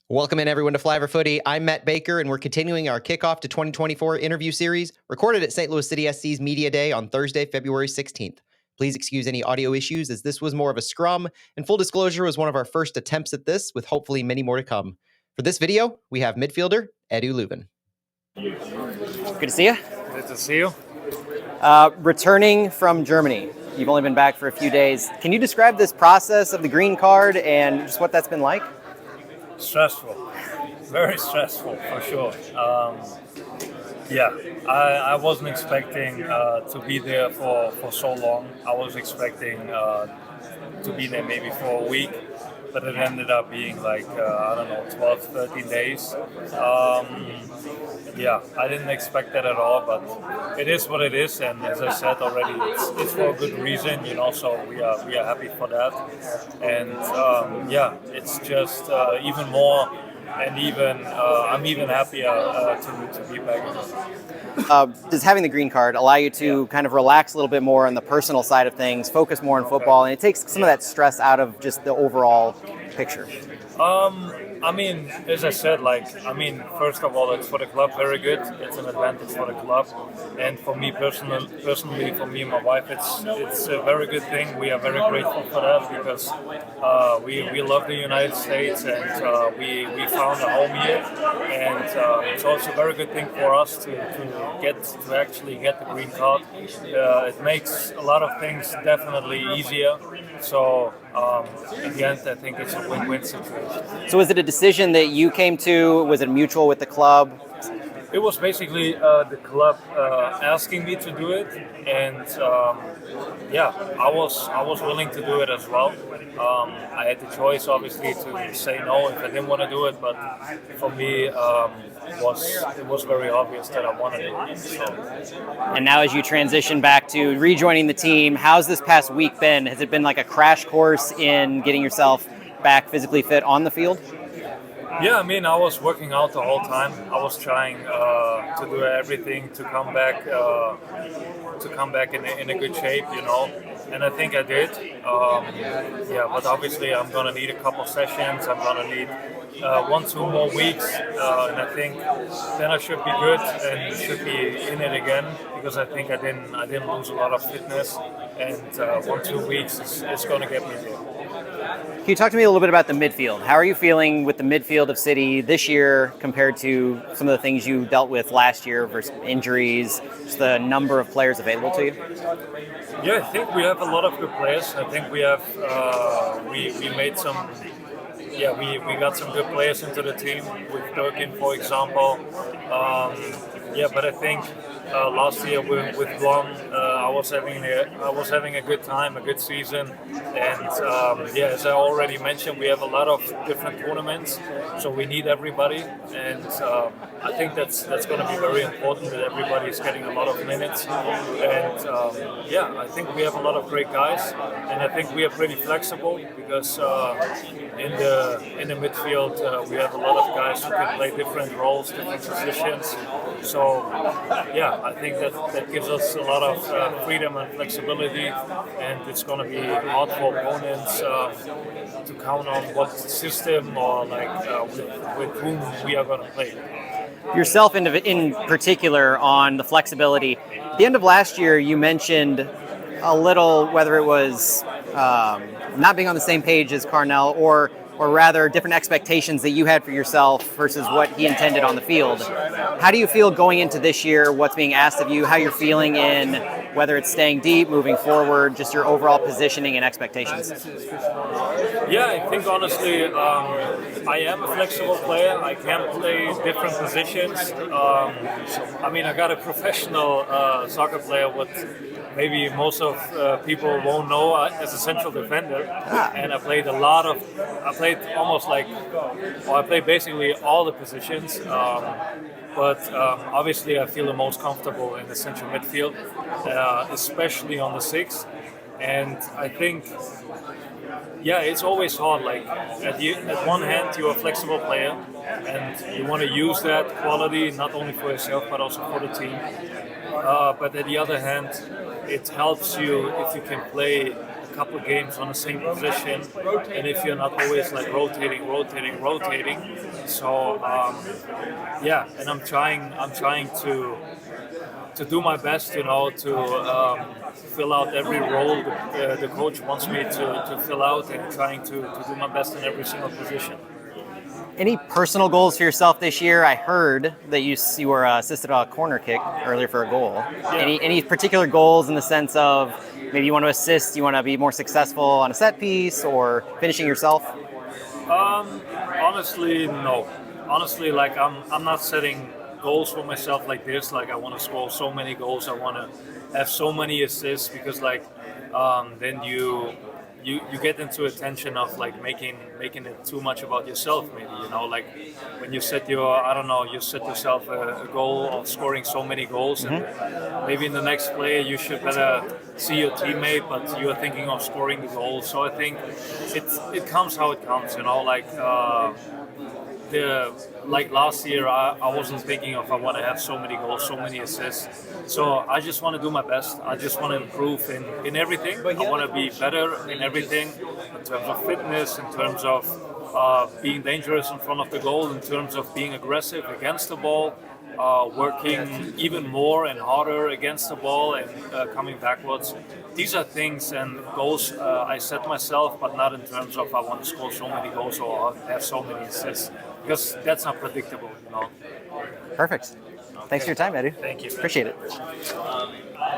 Welcome in everyone to Flyover Footy. I'm Matt Baker, and we're continuing our Kickoff to 2024 interview series recorded at St. Louis City SC's Media Day on Thursday, February 16th. Please excuse any audio issues as this was more of a scrum, and full disclosure was one of our first attempts at this with hopefully many more to come. For this video, we have midfielder Edu Löwen. Good to see you. Good to see you. Returning from Germany, you've only been back for a few days. Can you describe this process of the green card and just what that's been like? Stressful, very stressful for sure. I wasn't expecting to be there for so long. I was expecting to be there maybe for a week, but it ended up being like, 12, 13 days. I didn't expect that at all, but it is what it is. And as I said already, it's for a good reason, so we are happy for that. And it's just even more, and I'm even happier to be back again. Does having the green card allow you to kind of relax a little bit more on the personal side of things, focus more on football, and it takes some of that stress out of just the overall picture? As I said, first of all, it's for the club very good. It's an advantage for the club, and for me personally, for me and my wife, it's a very good thing. We are very grateful for that because we love the United States and we found a home here, and so it's a very good thing for us to actually get the green card. It makes a lot of things definitely easier. So in the end, I think it's a win-win situation. So was it a decision that you came to? Was it mutual with the club? It was basically the club asking me to do it, and I was willing to do it as well. I had the choice, obviously, to say no if I didn't want to do it, but for me, it was very obvious that I wanted it. So. And now as you transition back to rejoining the team, how's this past week been? Has it been like a crash course in getting yourself back physically fit on the field? Yeah, I was working out the whole time. I was trying to do everything to come back in a good shape, and I think I did. But obviously I'm gonna need a couple sessions. I'm gonna need 1-2 more weeks, and I think then I should be good and should be in it again, because I think I didn't lose a lot of fitness, and 1-2 weeks is gonna get me there. Can you talk to me a little bit about the midfield? How are you feeling with the midfield of City this year compared to some of the things you dealt with last year versus injuries, just the number of players available to you? Yeah, I think we have a lot of good players. I think we have we made some. Yeah, we got some good players into the team with Durkin, for example. But I think last year with Blom, I was having a good time, a good season, and as I already mentioned, we have a lot of different tournaments, so we need everybody, and I think that's going to be very important that everybody is getting a lot of minutes, and I think we have a lot of great guys, and I think we are pretty flexible because in the midfield we have a lot of guys who can play different roles, different positions. So I think that gives us a lot of freedom and flexibility, and it's going to be hard for opponents to count on what system or with whom we are going to play. Yourself in particular on the flexibility. At the end of last year, you mentioned a little whether it was not being on the same page as Carnell or rather different expectations that you had for yourself versus what he intended on the field. How do you feel going into this year, what's being asked of you, how you're feeling in whether it's staying deep, moving forward, just your overall positioning and expectations? Yeah, I think honestly, I am a flexible player. I can play different positions. I got a professional soccer player, what maybe most of people won't know as a central defender, and I played basically all the positions. But obviously, I feel the most comfortable in the central midfield, especially on the 6. And I think, it's always hard. At one hand, you're a flexible player, and you want to use that quality not only for yourself but also for the team. But at the other hand, it helps you if you can play couple of games on the same position, and if you're not always like rotating. So and I'm trying to do my best, to fill out every role the coach wants me to fill out, and trying to do my best in every single position. Any personal goals for yourself this year? I heard that you were assisted a corner kick earlier for a goal. Yeah. Any particular goals in the sense of maybe you want to assist, you want to be more successful on a set piece, or finishing yourself? Honestly, no. Honestly, like I'm not setting goals for myself like this. Like I want to score so many goals. I want to have so many assists, because then you get into a tension of like making it too much about yourself. Maybe like when you set you set yourself a goal of scoring so many goals, and maybe in the next play you should better see your teammate, but you are thinking of scoring the goal. So I think it comes how it comes. Like last year, I wasn't thinking of I want to have so many goals, so many assists. So I just want to do my best. I just want to improve in everything. I want to be better in everything, in terms of fitness, in terms of being dangerous in front of the goal, in terms of being aggressive against the ball, working even more and harder against the ball, and coming backwards. These are things and goals I set myself, but not in terms of I want to score so many goals or have so many assists, because that's not predictable. Perfect. Thanks for your time, Edu. Thank you. Appreciate it.